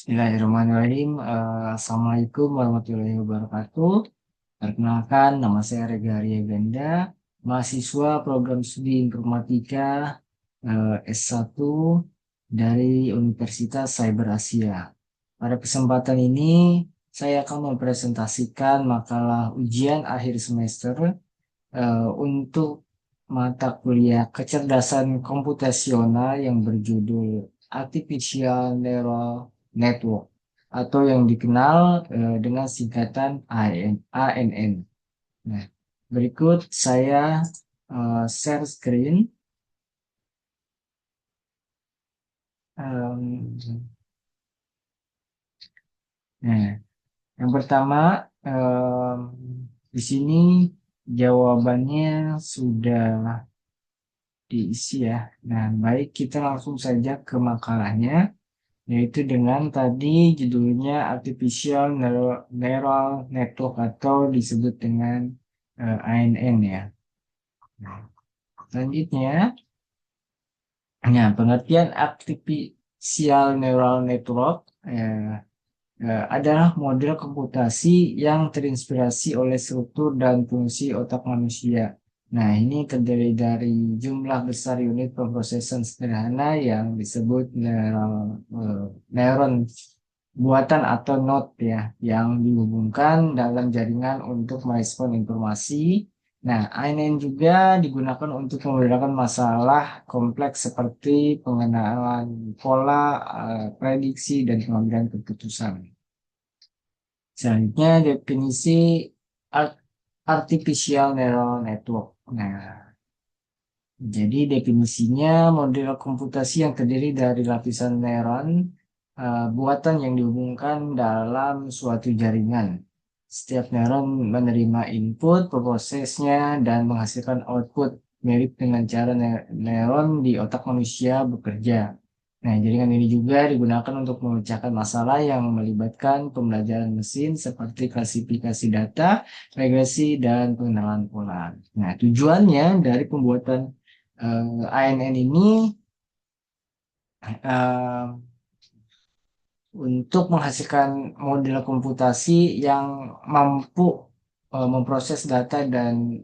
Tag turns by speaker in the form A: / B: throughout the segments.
A: Bismillahirrahmanirrahim. Assalamualaikum warahmatullahi wabarakatuh. Perkenalkan, nama saya Rega Arya Ganda, mahasiswa program studi Informatika S1 dari Universitas Cyber Asia. Pada kesempatan ini, saya akan mempresentasikan makalah ujian akhir semester untuk mata kuliah kecerdasan komputasional yang berjudul Artificial Neural Network atau yang dikenal dengan singkatan ANN. Nah, berikut saya share screen. Em, nah, yang pertama di sini jawabannya sudah diisi ya. Nah, baik kita langsung saja ke makalahnya, yaitu dengan tadi judulnya Artificial Neural Network atau disebut dengan ANN ya. Nah, selanjutnya, pengertian Artificial Neural Network adalah model komputasi yang terinspirasi oleh struktur dan fungsi otak manusia. Nah, ini terdiri dari jumlah besar unit pemrosesan sederhana yang disebut neuron buatan atau node ya, yang dihubungkan dalam jaringan untuk merespon informasi. Nah, ANN juga digunakan untuk membedakan masalah kompleks seperti pengenalan pola, prediksi, dan pengambilan keputusan. Selanjutnya definisi art- artificial neural network. Nah, jadi definisinya model komputasi yang terdiri dari lapisan neuron buatan yang dihubungkan dalam suatu jaringan. Setiap neuron menerima input, prosesnya, dan menghasilkan output mirip dengan cara neuron di otak manusia bekerja. Nah, jaringan ini juga digunakan untuk memecahkan masalah yang melibatkan pembelajaran mesin seperti klasifikasi data, regresi, dan pengenalan pola. Nah, tujuannya dari pembuatan ANN ini eh, untuk menghasilkan model komputasi yang mampu memproses data dan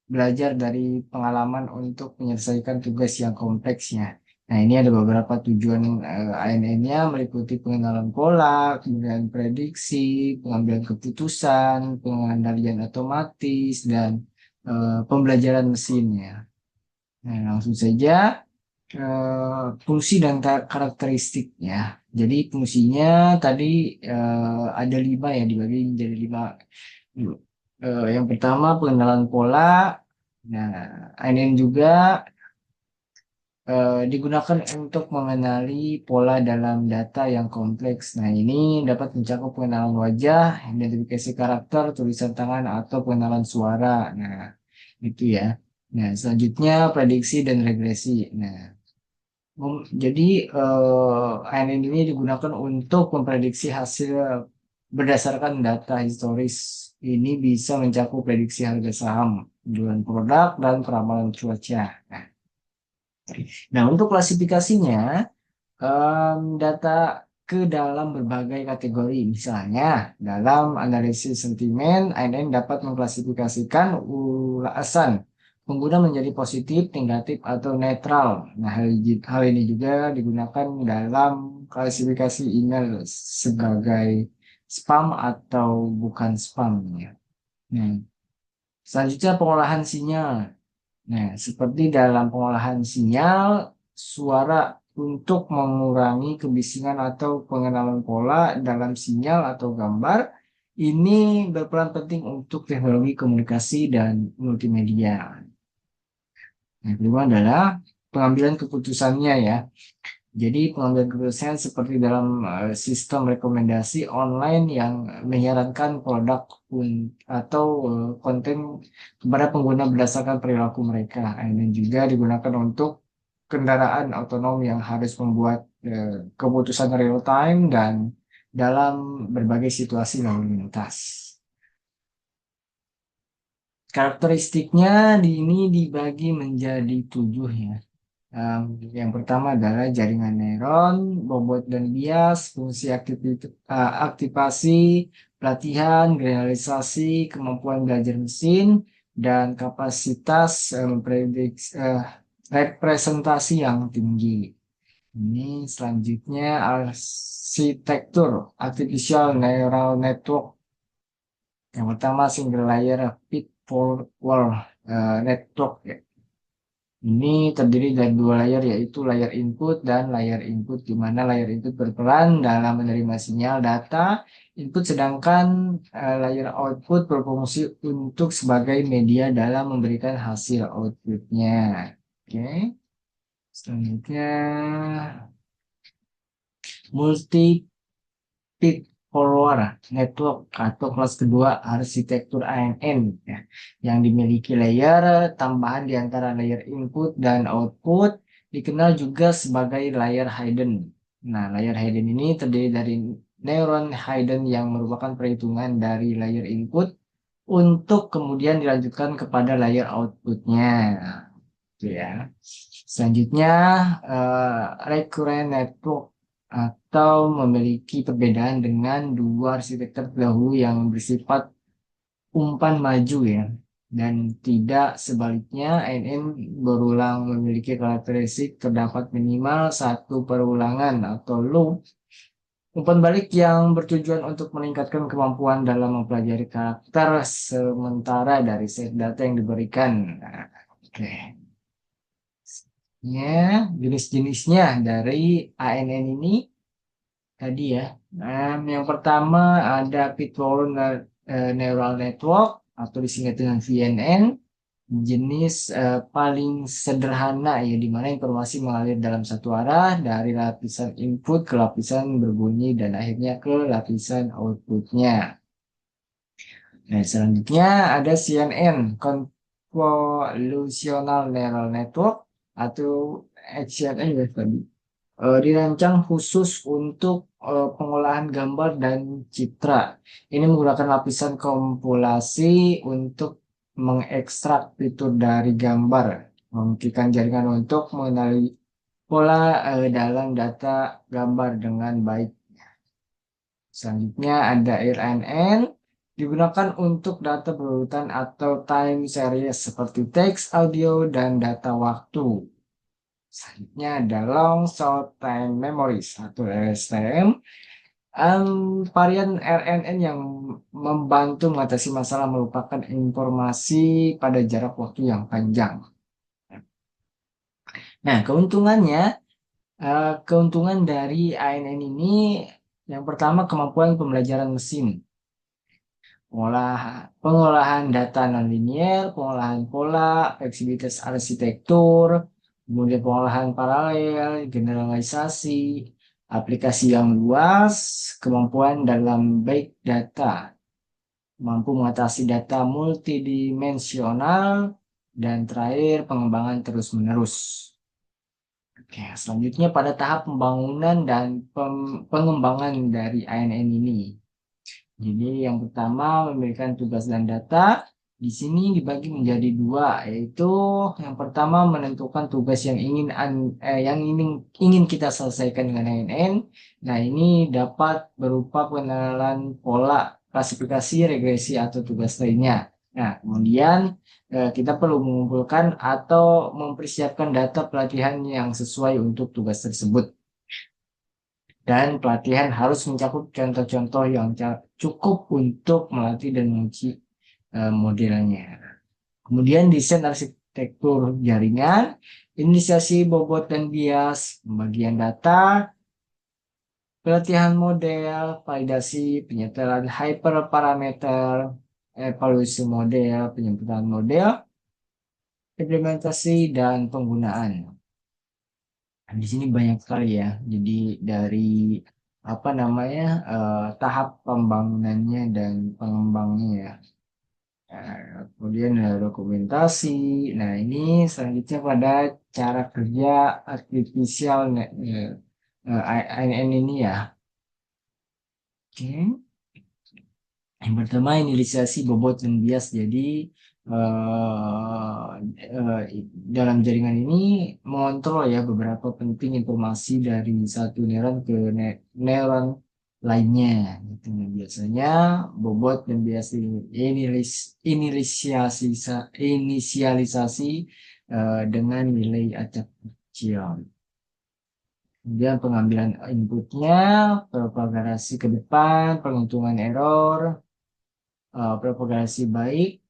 A: belajar dari pengalaman untuk menyelesaikan tugas yang kompleksnya. Nah, ini ada beberapa tujuan ANN-nya meliputi pengenalan pola, kemudian prediksi, pengambilan keputusan, pengendalian otomatis, dan pembelajaran mesinnya. Nah, langsung saja fungsi dan karakteristiknya. Jadi fungsinya tadi ada 5 ya, dibagi menjadi 5. Yang pertama pengenalan pola. Nah, ini juga digunakan untuk mengenali pola dalam data yang kompleks. Nah, ini dapat mencakup pengenalan wajah, identifikasi karakter, tulisan tangan, atau pengenalan suara. Nah, itu ya. Nah, selanjutnya prediksi dan regresi. Nah, jadi ANN ini digunakan untuk memprediksi hasil berdasarkan data historis. Ini bisa mencakup prediksi harga saham, penjualan produk, dan peramalan cuaca. Nah, untuk klasifikasinya, data ke dalam berbagai kategori. Misalnya, dalam analisis sentimen, ANN dapat mengklasifikasikan ulasan pengguna menjadi positif, negatif, atau netral. Nah, hal ini juga digunakan dalam klasifikasi email sebagai spam atau bukan spam. Ya. Nah, selanjutnya pengolahan sinyal. Nah, seperti dalam pengolahan sinyal, suara untuk mengurangi kebisingan atau pengenalan pola dalam sinyal atau gambar, ini berperan penting untuk teknologi komunikasi dan multimedia. Yang kedua adalah pengambilan keputusannya ya. Jadi pengambilan keputusan seperti dalam sistem rekomendasi online yang menyarankan produk atau konten kepada pengguna berdasarkan perilaku mereka. Dan juga digunakan untuk kendaraan otonom yang harus membuat keputusan real time dan dalam berbagai situasi lalu lintas. Karakteristiknya di ini dibagi menjadi 7 ya. Yang pertama adalah jaringan neuron, bobot dan bias, fungsi aktivasi, pelatihan, generalisasi, kemampuan belajar mesin, dan kapasitas representasi yang tinggi. Ini selanjutnya arsitektur artificial neural network. Yang pertama single layer pitfall network ya. Ini terdiri dari dua layer yaitu layer input dan layer input di mana layer input berperan dalam menerima sinyal data input sedangkan layer output berfungsi untuk sebagai media dalam memberikan hasil outputnya. Oke. Selanjutnya multi feed forward network atau kelas kedua arsitektur ANN ya, yang dimiliki layer tambahan di antara layer input dan output dikenal juga sebagai layer hidden. Nah, layer hidden ini terdiri dari neuron hidden yang merupakan perhitungan dari layer input untuk kemudian dilanjutkan kepada layer outputnya. Gitu ya. Selanjutnya, recurrent network atau memiliki perbedaan dengan dua arsitektur terdahulu yang bersifat umpan maju ya. Dan tidak sebaliknya, ANN berulang memiliki karakteristik terdapat minimal satu perulangan atau loop umpan balik yang bertujuan untuk meningkatkan kemampuan dalam mempelajari karakter sementara dari set data yang diberikan. Nah, oke. Ya, jenis-jenisnya dari ANN ini tadi ya. Yang pertama ada Neural Network atau disingkat dengan VNN. Jenis paling sederhana ya, di mana informasi mengalir dalam satu arah dari lapisan input ke lapisan berbunyi dan akhirnya ke lapisan outputnya. Nah, selanjutnya ada CNN, Convolutional Neural Network atau HCNN ya tadi. Dirancang khusus untuk pengolahan gambar dan citra. Ini menggunakan lapisan kompilasi untuk mengekstrak fitur dari gambar, memungkinkan jaringan untuk mengenali pola dalam data gambar dengan baik. Selanjutnya ada RNN, digunakan untuk data berurutan atau time series seperti teks, audio, dan data waktu. Selanjutnya ada long short time memories atau LSTM. Varian RNN yang membantu mengatasi masalah merupakan informasi pada jarak waktu yang panjang. Nah, keuntungan dari ANN ini yang pertama kemampuan pembelajaran mesin, pengolahan data nonlinier, pengolahan pola, fleksibilitas arsitektur, kemudian pengolahan paralel, generalisasi, aplikasi yang luas, kemampuan dalam big data, mampu mengatasi data multidimensional, dan terakhir pengembangan terus-menerus. Oke, selanjutnya pada tahap pembangunan dan pengembangan dari ANN ini. Jadi yang pertama memberikan tugas dan data. Di sini dibagi menjadi dua, yaitu yang pertama menentukan tugas yang ingin kita selesaikan dengan ANN. Nah, ini dapat berupa pengenalan pola, klasifikasi, regresi atau tugas lainnya. Nah, kemudian kita perlu mengumpulkan atau mempersiapkan data pelatihan yang sesuai untuk tugas tersebut. Dan pelatihan harus mencakup contoh-contoh yang cukup untuk melatih dan menguji modelnya. Kemudian desain arsitektur jaringan, inisiasi bobot dan bias, pembagian data, pelatihan model, validasi, penyetelan hyperparameter, evaluasi model, penyempurnaan model, implementasi, dan penggunaan. Di sini banyak sekali ya. Jadi dari apa namanya tahap pembangunannya dan pengembangnya ya. Kemudian ada dokumentasi. Nah, ini selanjutnya pada cara kerja artificial ANN ini ya. Oke. Yang pertama inisiasi bobot dan bias. Jadi eh, dalam jaringan ini mengontrol ya beberapa penting informasi dari satu neuron ke neuron lainnya. Gitu. Nah, biasanya bobot dan biasa inisialisasi dengan nilai acak kecil. Kemudian pengambilan inputnya, propagasi ke depan, penghitungan error, propagasi baik,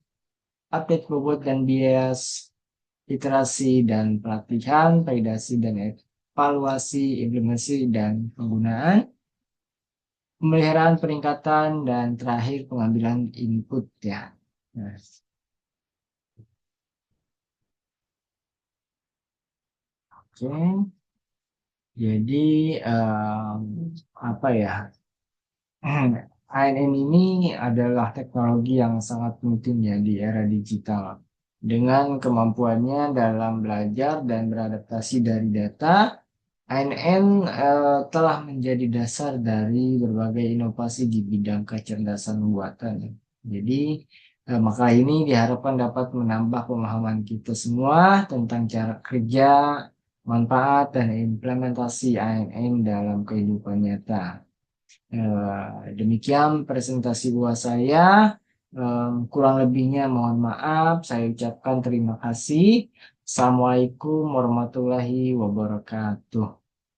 A: update bobot dan bias, iterasi dan pelatihan, validasi dan evaluasi, implementasi dan penggunaan, pemeliharaan peningkatan, dan terakhir pengambilan input ya. Nah, oke. Jadi apa ya? ANN ini adalah teknologi yang sangat penting ya di era digital. Dengan kemampuannya dalam belajar dan beradaptasi dari data, ANN telah menjadi dasar dari berbagai inovasi di bidang kecerdasan buatan. Jadi, maka ini diharapkan dapat menambah pemahaman kita semua tentang cara kerja, manfaat, dan implementasi ANN dalam kehidupan nyata. Demikian presentasi buat saya. Kurang lebihnya mohon maaf. Saya ucapkan terima kasih. Assalamualaikum warahmatullahi wabarakatuh.